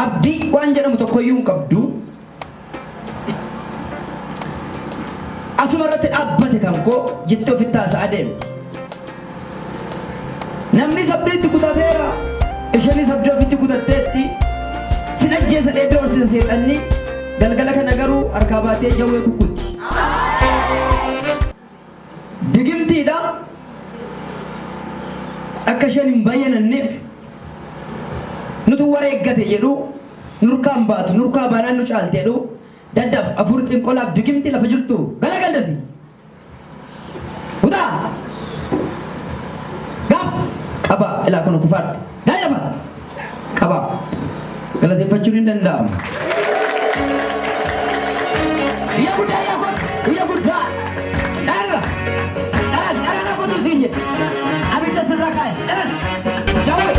abdii waan jedhamu tokkoyyuu hin qabdu. Asuma irratti dhaabbate kan koo jettee ofitti haasa'aa deemti. Namni sabdiitti kutateera, isheenis abdii ofitti kutatteetti. Sin ajjeesa dheedee horsiisa seexanni galgala kana garuu harkaa baatee jawwee kukkutti. Digimtiidha akka isheen hin bayyananneef nutu wareeggate jedhu nurkaan baatu nurkaa baanaan nu caalte jedhu daddaaf afur xinqolaaf digimti lafa jirtu galagaldafi utaa gaaf qaba ilaa kana kufaarte daa'ima qaba galateeffachuun hin danda'amu. Biyya guddaa carra na kutu siin jedhe abidda sirraa kaa'e carra jawwe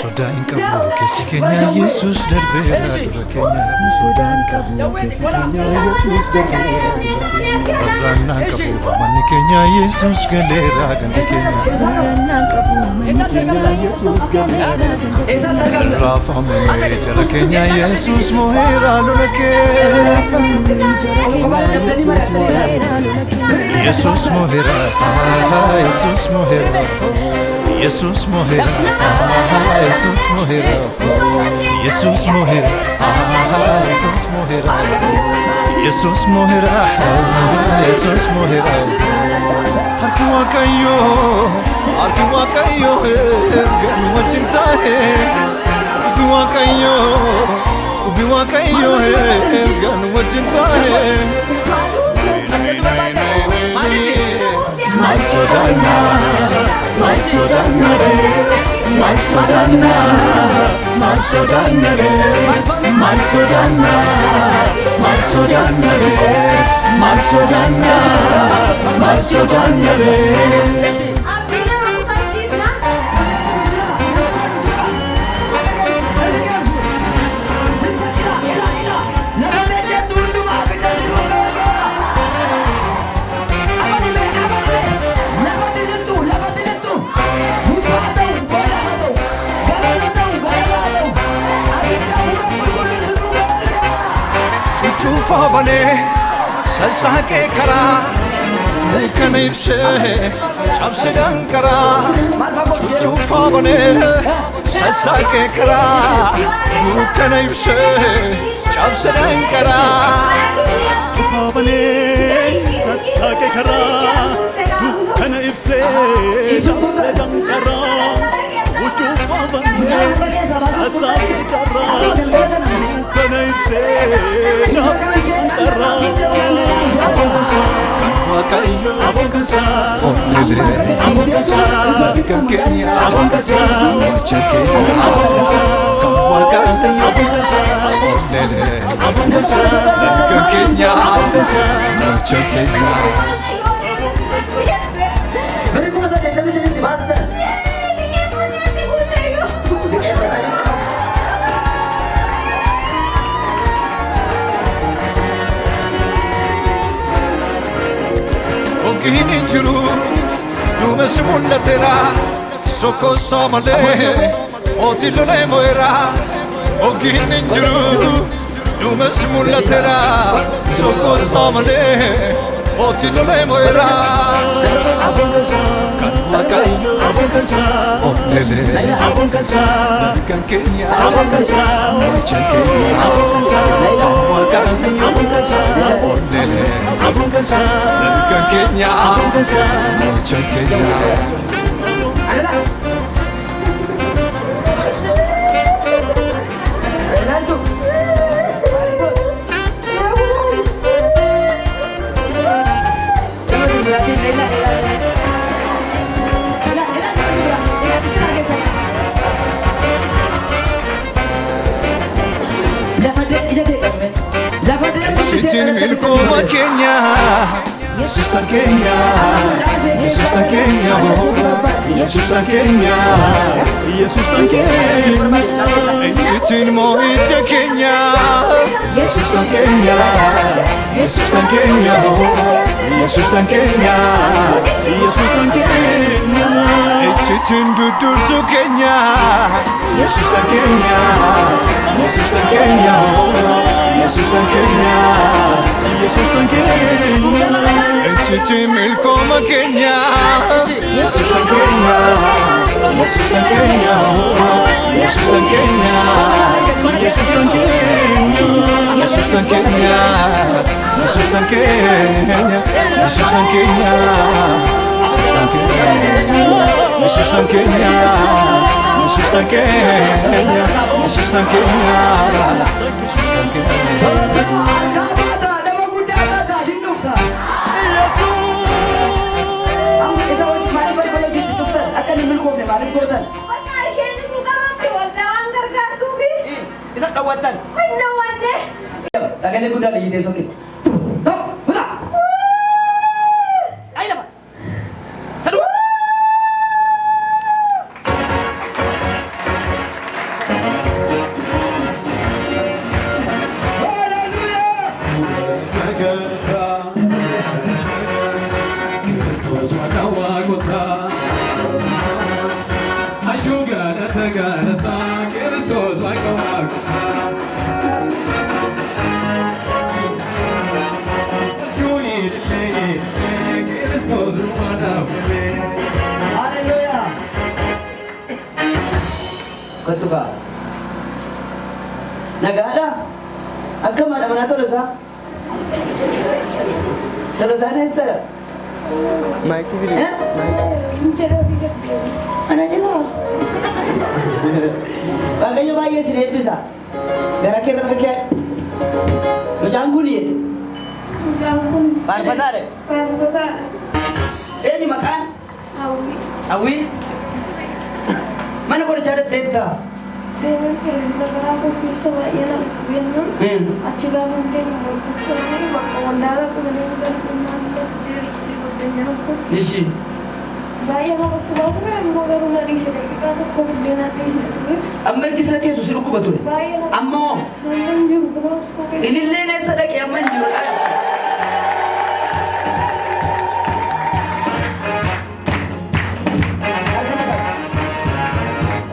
Sodaan qabu keessi keenya Yesuus darbeera dura keenya. Sodaan qabu keessi keenya Yesuus darbeera dura keenya. Barraannaan qabu manni keenya Yesuus galeera ganda keenya. Barraannaan qabu manni keenya Yesuus galeera ganda keenya. Raafamee jara keenya Yesuus mo'eera lola keenya. Raafamee jara keenya Yesuus mo'eera lola keenya. Yesuus mo'eera, Yesuus mo'eera. Yesus mohera, Yesus mohera, Yesus mohera, Yesus mohera, Yesus mohera, Yesus mohera. Harki Waaqayyo, ganu wajjin taa'e. Qubi Waaqayyo, ganu wajjin taa'e. Mal sodanna re, mal sodanna re, mal sodanna re. Fabane sasake kara dukana ibse chapse dankara chuchu fabane sasake kara dukana ibse chapse dankara Fabane sasake kara dukana ibse chapse dankara chuchu fabane sasake kara dukana ibse chapse Abongasa, onele, abongasa, kankenya, abongasa, chakenya, abongasa, kawakanta, abongasa, onele, abongasa, kankenya, abongasa, chakenya. Ogini jiru dume simulatera soko samale otilole moera. Ogini jiru dume simulatera soko samale otilole moera. Abongasa, Kanakayo, abongasa, onele, abongasa, kankenya, abongasa, chakenya, abongasa, kawakanta, abongasa, onele, abongasa, kankenya, abongasa. chakenya. Sitin milkuma Kenya Yesus kan keenya Yesus kan keenya Yesus kan keenya Yesus kan keenya Entitiin mo'icha keenya Yesus kan keenya Yesus kan keenya Yesus kan keenya Yesus kan keenya Entitiin dudursu keenya Yesus kan keenya Yesus kan keenya Yesus kan keenya Yesus kan keenya Entitiin milkooma keenya Yesus kan keenya Yesus kan keenya Yesus kan keenya Yesus kan keenya Yesus kan keenya Yesus kan keenya Yesus kan keenya Yesus kan keenya Yesus kan keenya Yesus kan keenya Isa dawatan. Ano wala? Sagaling ko dali dito sakit. Tok, wala. Ay naman. Sadu. Betul kak. Nagada. Agam ada mana tu rasa? Terus ada istilah. Mic video. Ya? Anak jelah. Bagainya bayi sini bisa. Gara-gara macam kulit. Parfata ada. Ini makan. Awi. Mana kau cari tenda? Dishi. Amma kisah dia susu luku betul. Amma. Ini lene sadak yang manjur.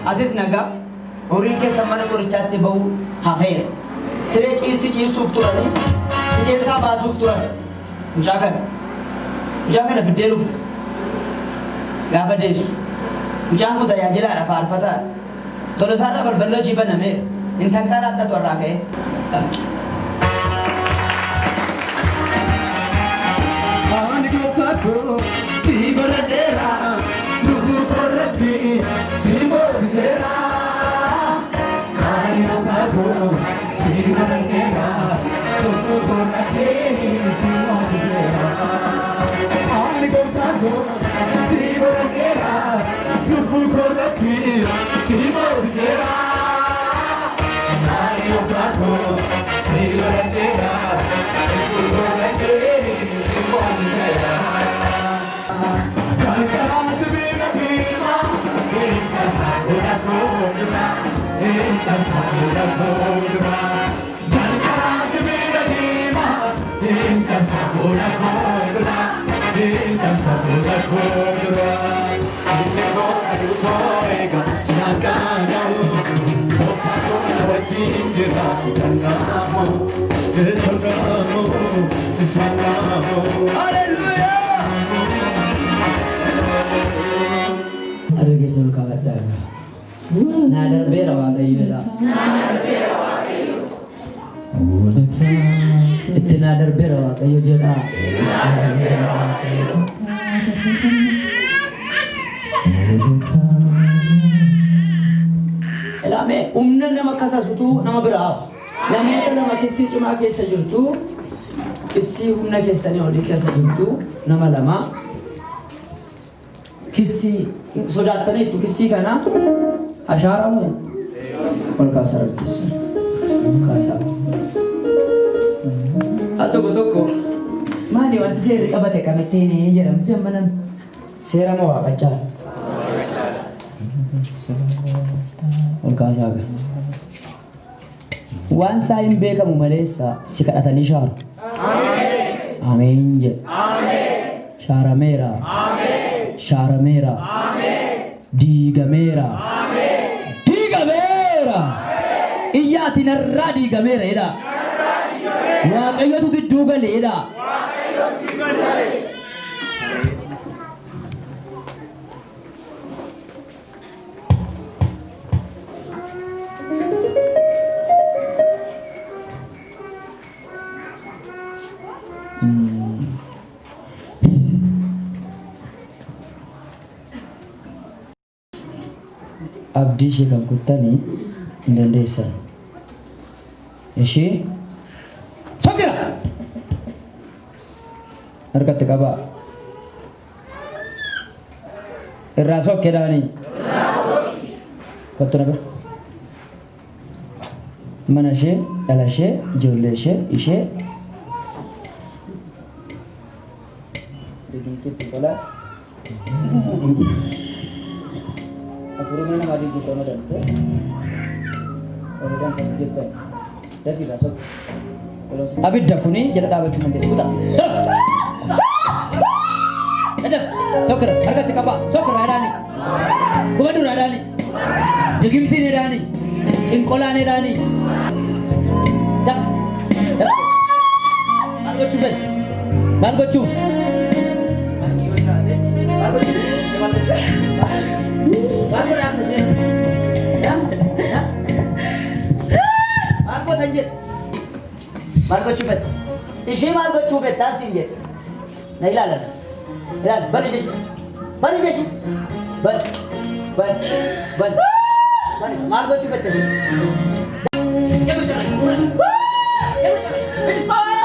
Aziz naga, horii keessa mana qorichaatti bahu hafeera. Siree ciisuuf turani, si keessaa baasuuf turan. Mucaa kana fiddee dhufte. Gaafa deessu. Mucaan kun tajaajilaadha faarfataa. Tolosaadha balbala hojii banamee. Intaltaan hattatu irraa ka'e. Waan gootatu si baradeera. Lubu korratti si boosiseera. Ani nafaatu si baradeera. Lubu korratti si boosiseera. Ani gootatu si baradeera. Lubu korratti si boosiseera. Ani nafaatu si baradeera. Lubu korratti si boosiseera. Aduh kisah kawan dah. Nadar berawa kayu dah. Itu nadar berawa kayu jeda. Elame umna nama kasasutu nama beraf. Nama kisah cuma kisah jurtu. Kisah umna kisah ni orang kisah jurtu nama lama. Kisah sodatnya itu kisah kana asyaramu orang kasar kisah kasar atau toko mana Namni wanti seerri qabate kamittiin jedhamti amma namni seera moo waaqachaa? Ol kaasaa gaa. Waan isaa hin beekamu maleessa si kadhatanii shaaru. Ameen jedhe. Shaarameera. Shaarameera. Diigameera. Diigameera. Iyyaati narraa diigameera jedha. Waaqayyotu gidduu galeedha. Abdii ishee kan kuttanii hin dandeessan. Ishee sokkira harkatti qabaa. Irraa sokkeedhaanii kottu na bira. Mana ishee, dhala ishee, ijoollee ishee, ishee didiikitti qolaa. Afurii nama adii guutuu danda'e. Oolidhaan kan hojjetan. Dafiidhaa sokka. Abidda kuni jala dhaabachuu dandeessu. Kutaa. Sokkira harkatti qabaa. Sokkira haadhaani. Gubaduu haadhaani. Digimtiin haadhaani. Inqolaan haadhaani. Maal gochuuf fedha? Maal gochuuf? Maal godhaan isheen? Maal godhan jedhe? Maal gochuu fedha? Ishee maal gochuu fedha asiin jedhe? Na ilaalan. Ilaal, bani jechi. Bani jechi. Bani. Bani. Bani. Bani. Maal gochuu fedha ishee? Jabu jala. Jabu jala.